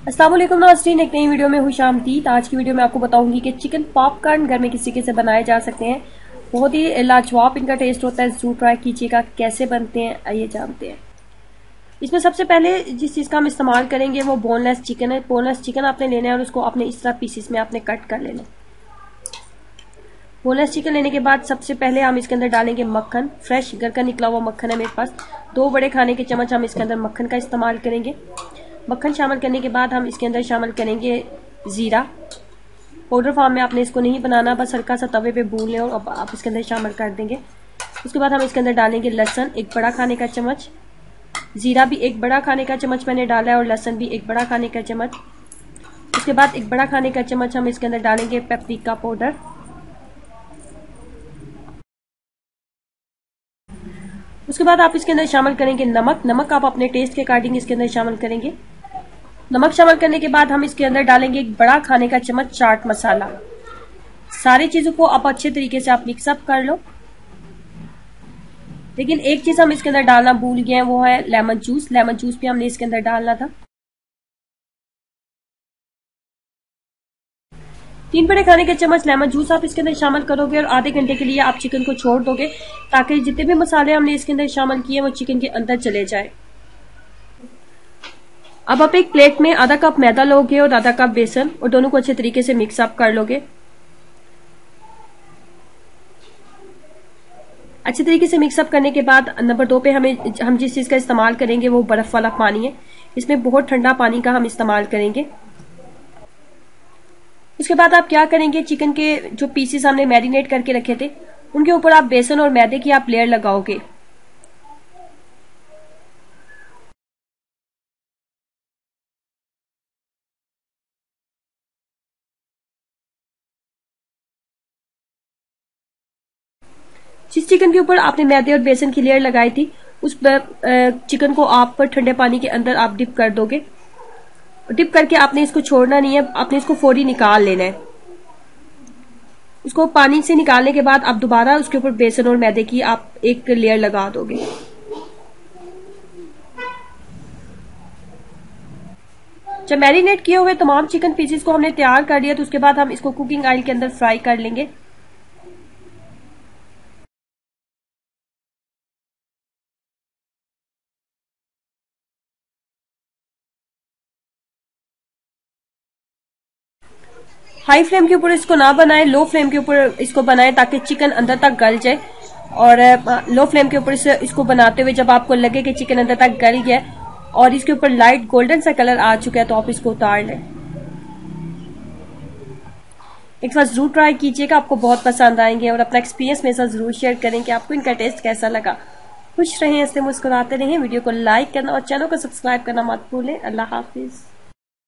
अस्सलाम वालेकुम नाज़रीन, एक नई वीडियो में खुशामदीद। आज की वीडियो में आपको बताऊंगी कि चिकन पॉपकॉर्न घर में किस तरीके से बनाए जा सकते हैं। बहुत ही लाजवाब इनका टेस्ट होता है, जरूर ट्राई कीजिएगा। कैसे बनते हैं आइए जानते हैं। इसमें सबसे पहले जिस चीज़ का हम इस्तेमाल करेंगे वो बोनलेस चिकन है। बोनलेस चिकन आपने लेना है और उसको आपने इस तरह पीसेस में आपने कट कर लेना है। बोनलेस चिकन लेने के बाद सबसे पहले हम इसके अंदर डालेंगे मक्खन। फ्रेश घर का निकला हुआ मक्खन है मेरे पास। 2 बड़े खाने के चम्मच हम इसके अंदर मक्खन का इस्तेमाल करेंगे। मक्खन शामिल करने के बाद हम इसके अंदर शामिल करेंगे जीरा। पाउडर फॉर्म में आपने इसको नहीं बनाना, बस हल्का सा तवे पे भून लें और अब आप इसके अंदर शामिल कर देंगे। उसके बाद हम इसके अंदर डालेंगे लहसुन 1 बड़ा खाने का चम्मच। जीरा भी 1 बड़ा खाने का चम्मच मैंने डाला है और लहसुन भी 1 बड़ा खाने का चम्मच। उसके बाद 1 बड़ा खाने का चम्मच हम इसके अंदर डालेंगे पेपरिका पाउडर। उसके बाद आप इसके अंदर शामिल करेंगे नमक। नमक आप अपने टेस्ट के अकॉर्डिंग इसके अंदर शामिल करेंगे। नमक शामिल करने के बाद हम इसके अंदर डालेंगे 1 बड़ा खाने का चम्मच चाट मसाला। सारी चीजों को आप अच्छे तरीके से आप मिक्सअप कर लो। लेकिन एक चीज हम इसके अंदर डालना भूल गए हैं, वो है लेमन जूस। लेमन जूस भी हमने इसके अंदर डालना था। 3 बड़े खाने के चम्मच लेमन जूस आप इसके अंदर शामिल करोगे और आधे घंटे के लिए आप चिकन को छोड़ दोगे ताकि जितने भी मसाले हमने इसके अंदर शामिल किए वो चिकन के अंदर चले जाए। अब आप एक प्लेट में आधा कप मैदा लोगे और आधा कप बेसन और दोनों को अच्छे तरीके से मिक्स अप कर लोगे। अच्छे तरीके से मिक्सअप करने के बाद नंबर 2 पे हम जिस चीज का इस्तेमाल करेंगे वो बर्फ वाला पानी है। इसमें बहुत ठंडा पानी का हम इस्तेमाल करेंगे। उसके बाद आप क्या करेंगे, चिकन के जो पीसेस हमने मैरिनेट करके रखे थे उनके ऊपर आप बेसन और मैदे की आप लेयर लगाओगे। जिस चिकन के ऊपर आपने मैदे और बेसन की लेयर लगाई थी उस चिकन को आप ठंडे पानी के अंदर आप डिप कर दोगे। डिप करके आपने इसको छोड़ना नहीं है, आपने इसको फौरी निकाल लेना है। उसको पानी से निकालने के बाद आप दोबारा उसके ऊपर बेसन और मैदे की आप एक लेयर लगा दोगे। जब मैरिनेट किए हुए तमाम चिकन पीसेस को हमने तैयार कर लिया तो उसके बाद हम इसको कुकिंग ऑयल के अंदर फ्राई कर लेंगे। हाई फ्लेम के ऊपर इसको ना बनाएं, लो फ्लेम के ऊपर इसको बनाएं ताकि चिकन अंदर तक गल जाए। और लो फ्लेम के ऊपर इसको बनाते हुए जब आपको लगे कि चिकन अंदर तक गल गया और इसके ऊपर लाइट गोल्डन सा कलर आ चुका है तो आप इसको उतार लें। एक बार जरूर ट्राई कीजिएगा, आपको बहुत पसंद आएंगे और अपना एक्सपीरियंस मेरे साथ जरूर शेयर करें कि आपको इनका टेस्ट कैसा लगा। खुश रहें, ऐसे मुस्कुराते रहें। वीडियो को लाइक करना और चैनल को सब्सक्राइब करना मत भूलें। अल्लाह हाफिज।